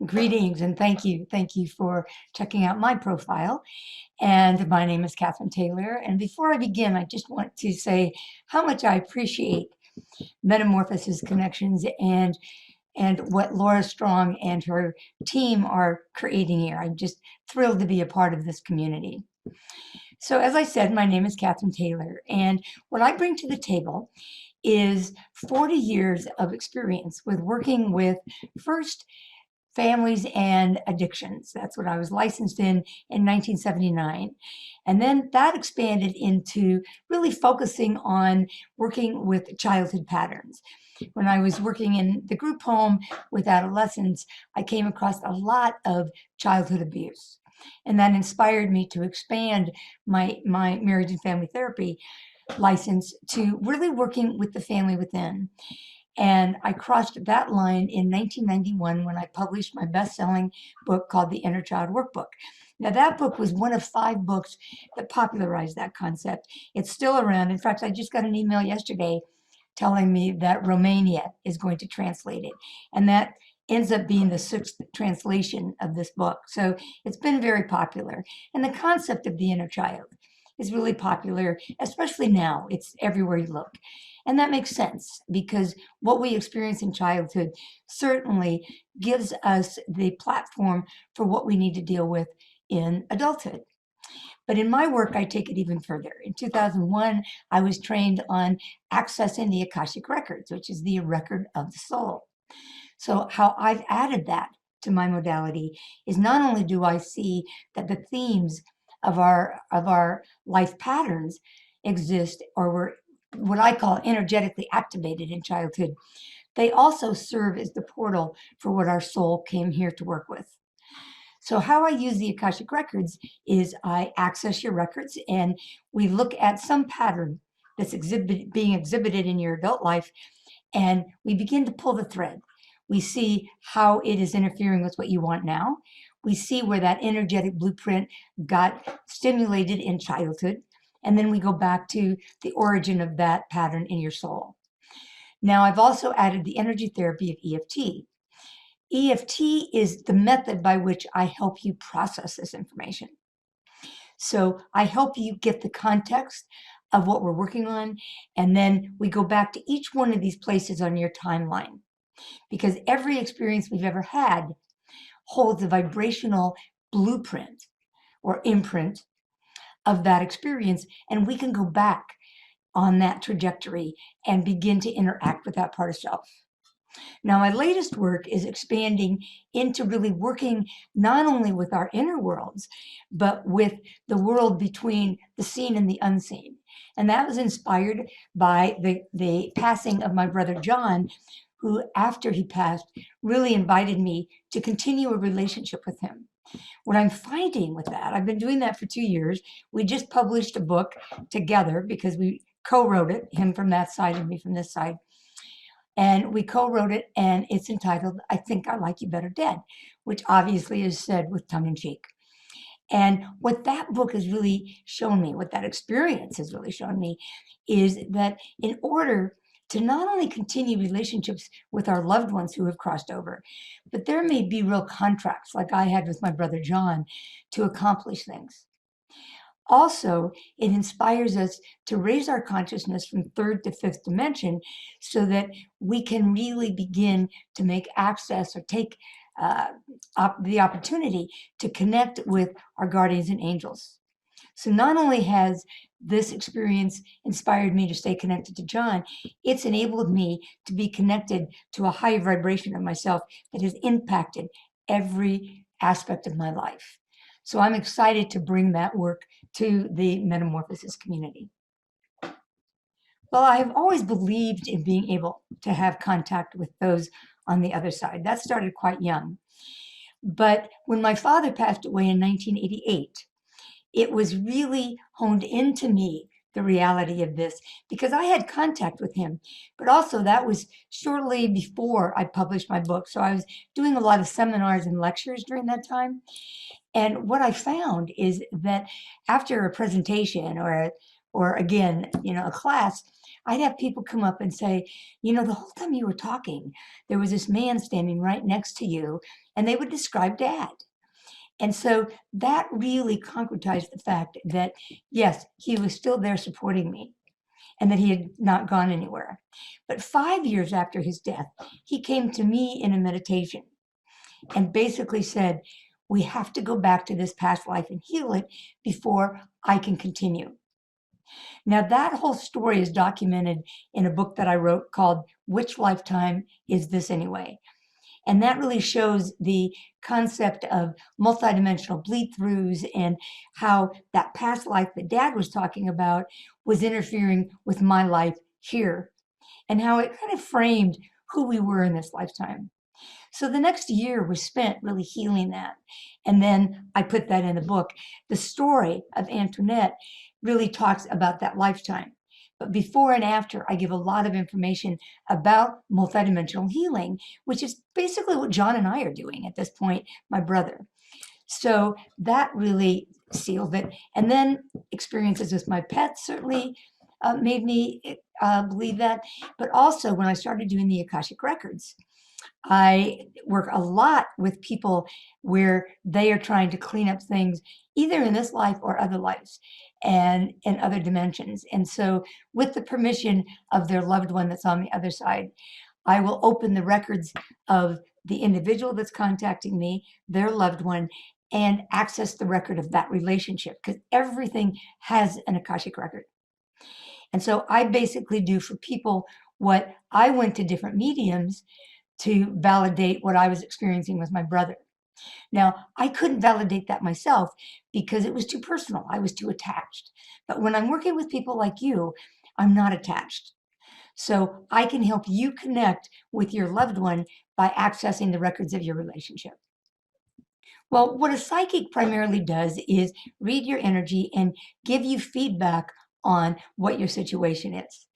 Greetings and thank you. Thank you for checking out my profile. And my name is Catherine Taylor. And before I begin, I just want to say how much I appreciate Metamorphosis Connections and what Laura Strong and her team are creating here. I'm just thrilled to be a part of this community. So as I said, my name is Catherine Taylor, and what I bring to the table is 40 years of experience with working with first families and addictions. That's what I was licensed in 1979. And then that expanded into really focusing on working with childhood patterns. When I was working in the group home with adolescents, I came across a lot of childhood abuse. And that inspired me to expand my marriage and family therapy license to really working with the family within. And I crossed that line in 1991 when I published my best-selling book called The Inner Child Workbook. Now, that book was one of 5 books that popularized that concept. It's still around. In fact, I just got an email yesterday telling me that Romania is going to translate it. And that ends up being the 6th translation of this book. So it's been very popular. And the concept of the inner child is really popular, especially now. It's everywhere you look. And that makes sense because what we experience in childhood certainly gives us the platform for what we need to deal with in adulthood. But in my work, I take it even further. In 2001, I was trained on accessing the Akashic Records, which is the record of the soul. So how I've added that to my modality is not only do I see that the themes of our life patterns exist or were what I call energetically activated in childhood, they also serve as the portal for what our soul came here to work with. So how I use the Akashic Records is I access your records and we look at some pattern that's being exhibited in your adult life, and we begin to pull the thread. We see how it is interfering with what you want now. We see where that energetic blueprint got stimulated in childhood, and then we go back to the origin of that pattern in your soul. Now, I've also added the energy therapy of EFT. EFT is the method by which I help you process this information. So I help you get the context of what we're working on, and then we go back to each one of these places on your timeline, because every experience we've ever had holds a vibrational blueprint or imprint of that experience, and we can go back on that trajectory and begin to interact with that part of self. Now, my latest work is expanding into really working not only with our inner worlds, but with the world between the seen and the unseen. And that was inspired by the passing of my brother John, who, after he passed, really invited me to continue a relationship with him. What I'm finding with that, I've been doing that for 2 years. We just published a book together because we co-wrote it, him from that side and me from this side. And we co-wrote it, and it's entitled, I Think I Like You Better Dead, which obviously is said with tongue in cheek. And what that book has really shown me, what that experience has really shown me, is that in order to not only continue relationships with our loved ones who have crossed over, but there may be real contracts like I had with my brother John to accomplish things. Also, it inspires us to raise our consciousness from 3rd to 5th dimension so that we can really begin to make access or take the opportunity to connect with our guardians and angels. So not only has this experience inspired me to stay connected to John, it's enabled me to be connected to a higher vibration of myself that has impacted every aspect of my life. So I'm excited to bring that work to the Metamorphosis community. Well, I have always believed in being able to have contact with those on the other side. That started quite young. But when my father passed away in 1988, it was really honed into me, the reality of this, because I had contact with him. But also that was shortly before I published my book. So I was doing a lot of seminars and lectures during that time. And what I found is that after a presentation or again, a class, I'd have people come up and say, the whole time you were talking, there was this man standing right next to you, and they would describe Dad. And so that really concretized the fact that, yes, he was still there supporting me and that he had not gone anywhere. But 5 years after his death, he came to me in a meditation and basically said, we have to go back to this past life and heal it before I can continue. Now, that whole story is documented in a book that I wrote called Which Lifetime Is This Anyway? And that really shows the concept of multidimensional bleed-throughs and how that past life that Dad was talking about was interfering with my life here, and how it kind of framed who we were in this lifetime. So the next year was spent really healing that. And then I put that in the book. The story of Antoinette really talks about that lifetime. But before and after, I give a lot of information about multidimensional healing, which is basically what John and I are doing at this point, my brother. So that really sealed it. And then experiences with my pets certainly made me believe that. But also when I started doing the Akashic Records, I work a lot with people where they are trying to clean up things either in this life or other lives and in other dimensions. And so with the permission of their loved one that's on the other side, I will open the records of the individual that's contacting me, their loved one, and access the record of that relationship, because everything has an Akashic record. And so I basically do for people what I went to different mediums to validate what I was experiencing with my brother. Now, I couldn't validate that myself because it was too personal. I was too attached. But when I'm working with people like you, I'm not attached. So I can help you connect with your loved one by accessing the records of your relationship. Well, what a psychic primarily does is read your energy and give you feedback on what your situation is.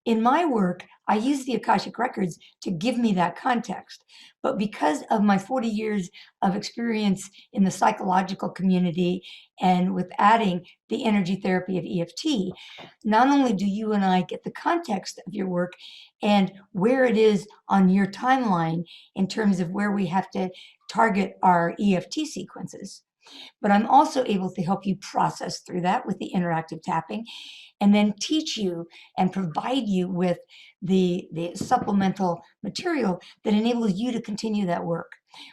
In my work, I use the Akashic Records to give me that context. But because of my 40 years of experience in the psychological community and with adding the energy therapy of EFT, not only do you and I get the context of your work and where it is on your timeline in terms of where we have to target our EFT sequences, but I'm also able to help you process through that with the interactive tapping and then teach you and provide you with the supplemental material that enables you to continue that work.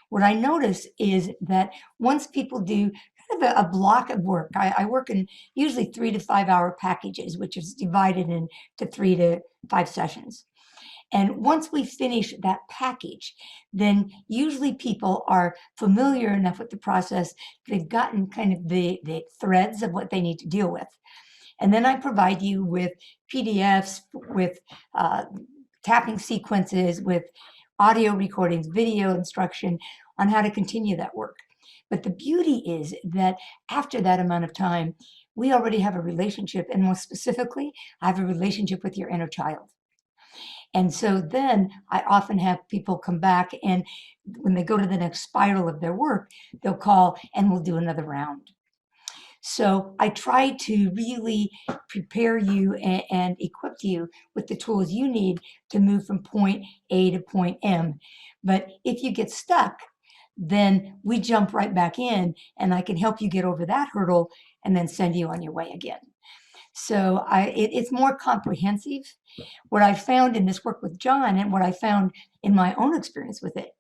What I notice is that once people do kind of a block of work, I work in usually 3 to 5 hour packages, which is divided into 3 to 5 sessions. And once we finish that package, then usually people are familiar enough with the process, they've gotten kind of the threads of what they need to deal with. And then I provide you with PDFs, with tapping sequences, with audio recordings, video instruction on how to continue that work. But the beauty is that after that amount of time, we already have a relationship, and more specifically, I have a relationship with your inner child. And so then I often have people come back, and when they go to the next spiral of their work, they'll call and we'll do another round. So I try to really prepare you and equip you with the tools you need to move from point A to point M. But if you get stuck, then we jump right back in and I can help you get over that hurdle and then send you on your way again. So it's more comprehensive. What I found in this work with John and what I found in my own experience with it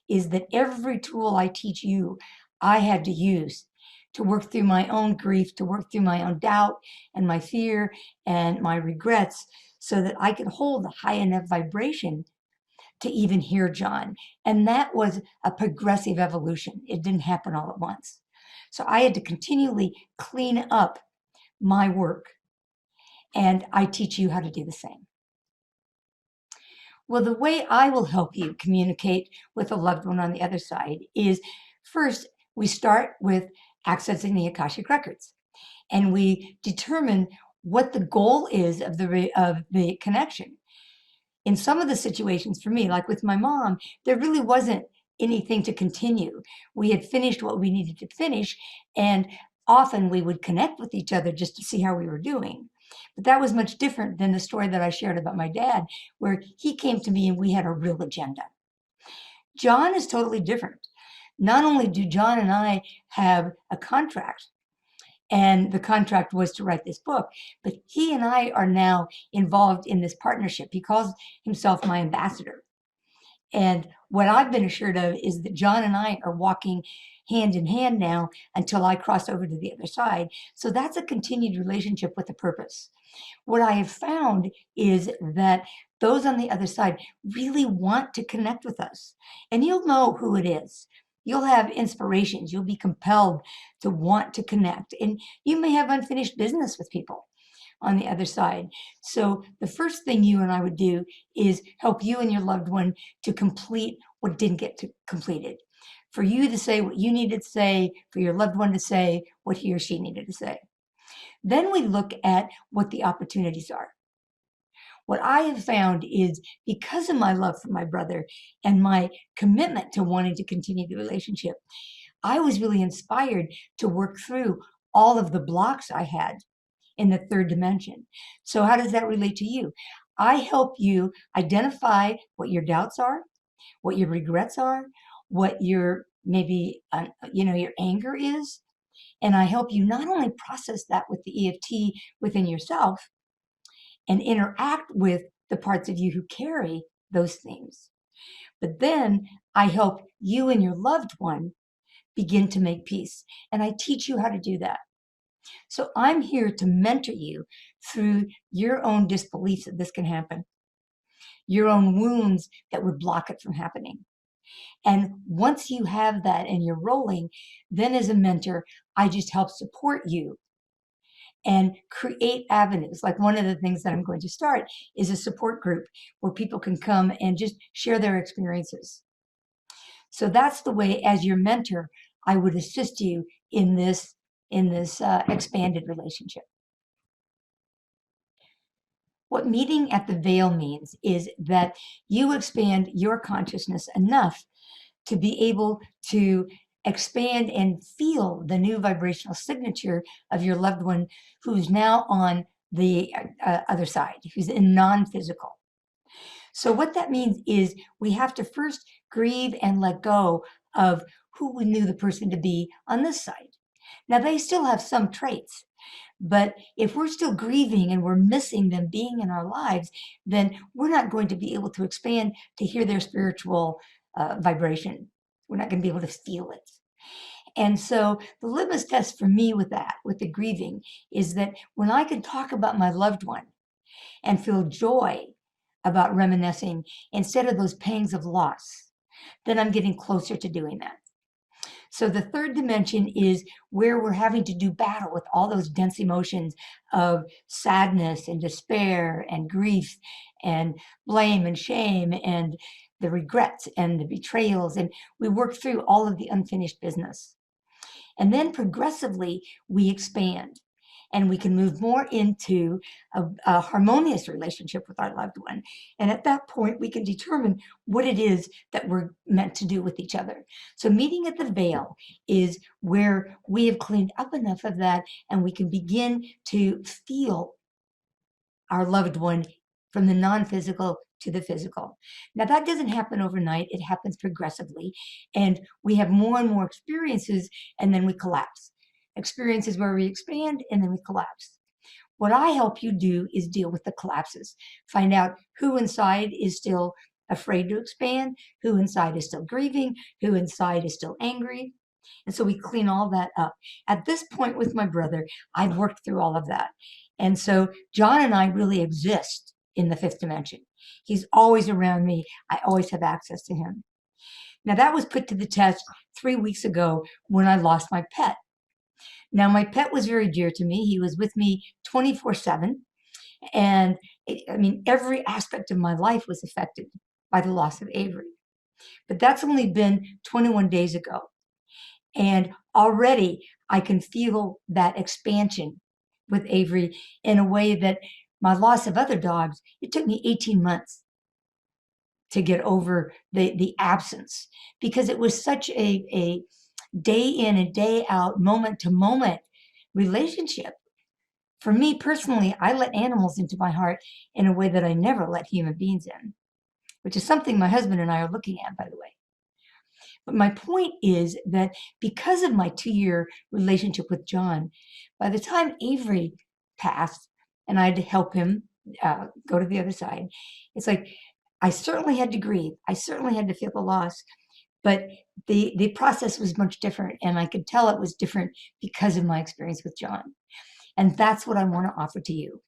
is that every tool I teach you, I had to use to work through my own grief, to work through my own doubt and my fear and my regrets so that I could hold a high enough vibration to even hear John. And that was a progressive evolution. It didn't happen all at once. So I had to continually clean up my work, and I teach you how to do the same. Well, the way I will help you communicate with a loved one on the other side is first, we start with accessing the Akashic Records, and we determine what the goal is of the connection. In some of the situations for me, like with my mom, there really wasn't anything to continue. We had finished what we needed to finish, and often we would connect with each other just to see how we were doing. But that was much different than the story that I shared about my dad, where he came to me and we had a real agenda. John is totally different. Not only do John and I have a contract, and the contract was to write this book, but he and I are now involved in this partnership. He calls himself my ambassador. And what I've been assured of is that John and I are walking hand in hand now until I cross over to the other side. So that's a continued relationship with a purpose. What I have found is that those on the other side really want to connect with us. And you'll know who it is. You'll have inspirations. You'll be compelled to want to connect. And you may have unfinished business with people on the other side. So the first thing you and I would do is help you and your loved one to complete what didn't get completed. For you to say what you needed to say, for your loved one to say what he or she needed to say. Then we look at what the opportunities are. What I have found is because of my love for my brother and my commitment to wanting to continue the relationship, I was really inspired to work through all of the blocks I had in the third dimension. So how does that relate to you? I help you identify what your doubts are, what your regrets are, what your maybe your anger is, and I help you not only process that with the EFT within yourself and interact with the parts of you who carry those themes, but then I help you and your loved one begin to make peace. And I teach you how to do that. So I'm here to mentor you through your own disbelief that this can happen, your own wounds that would block it from happening. And once you have that and you're rolling, then as a mentor, I just help support you and create avenues. Like one of the things that I'm going to start is a support group where people can come and just share their experiences. So that's the way, as your mentor, I would assist you in this expanded relationship. What meeting at the veil means is that you expand your consciousness enough to be able to expand and feel the new vibrational signature of your loved one who's now on the other side, who's in non-physical. So what that means is we have to first grieve and let go of who we knew the person to be on this side. Now, they still have some traits, but if we're still grieving and we're missing them being in our lives, then we're not going to be able to expand to hear their spiritual vibration. We're not going to be able to feel it. And so the litmus test for me with that, with the grieving, is that when I can talk about my loved one and feel joy about reminiscing instead of those pangs of loss, then I'm getting closer to doing that. So the third dimension is where we're having to do battle with all those dense emotions of sadness and despair and grief and blame and shame and the regrets and the betrayals. And we work through all of the unfinished business. And then progressively, we expand and we can move more into a harmonious relationship with our loved one. And at that point, we can determine what it is that we're meant to do with each other. So meeting at the veil is where we have cleaned up enough of that and we can begin to feel our loved one from the non-physical to the physical. Now, that doesn't happen overnight. It happens progressively. And we have more and more experiences, and then we collapse. Experiences where we expand, and then we collapse. What I help you do is deal with the collapses. Find out who inside is still afraid to expand, who inside is still grieving, who inside is still angry. And so we clean all that up. At this point with my brother, I've worked through all of that. And so John and I really exist in the fifth dimension. He's always around me. I always have access to him. Now that was put to the test 3 weeks ago when I lost my pet. Now my pet was very dear to me. He was with me 24/7. And every aspect of my life was affected by the loss of Avery. But that's only been 21 days ago. And already I can feel that expansion with Avery in a way that my loss of other dogs, it took me 18 months to get over the absence because it was such a day in and day out, moment to moment relationship For me personally, I let animals into my heart in a way that I never let human beings in, which is something my husband and I are looking at, by the way. But my point is that because of my 2-year relationship with John, by the time Avery passed and I had to help him go to the other side, it's like I certainly had to grieve. I certainly had to feel the loss, but the process was much different, and I could tell it was different because of my experience with John. And that's what I want to offer to you.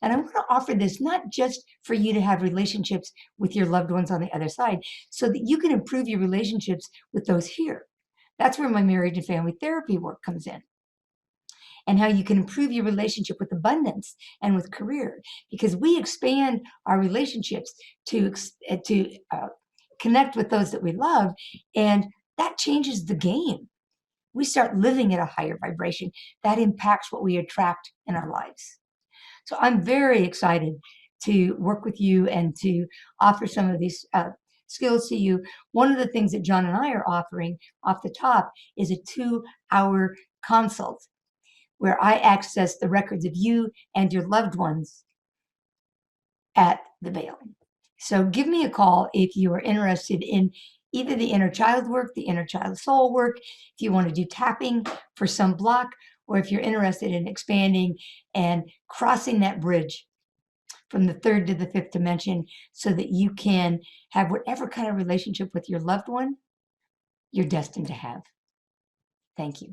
And I want to offer this not just for you to have relationships with your loved ones on the other side, so that you can improve your relationships with those here. That's where my marriage and family therapy work comes in, and how you can improve your relationship with abundance and with career, because we expand our relationships to connect with those that we love, and that changes the game. We start living at a higher vibration that impacts what we attract in our lives. So I'm very excited to work with you and to offer some of these skills to you. One of the things that John and I are offering off the top is a 2-hour consult where I access the records of you and your loved ones at the Veil. So give me a call if you are interested in either the inner child work, the inner child soul work, if you want to do tapping for some block, or if you're interested in expanding and crossing that bridge from the third to the fifth dimension so that you can have whatever kind of relationship with your loved one you're destined to have. Thank you.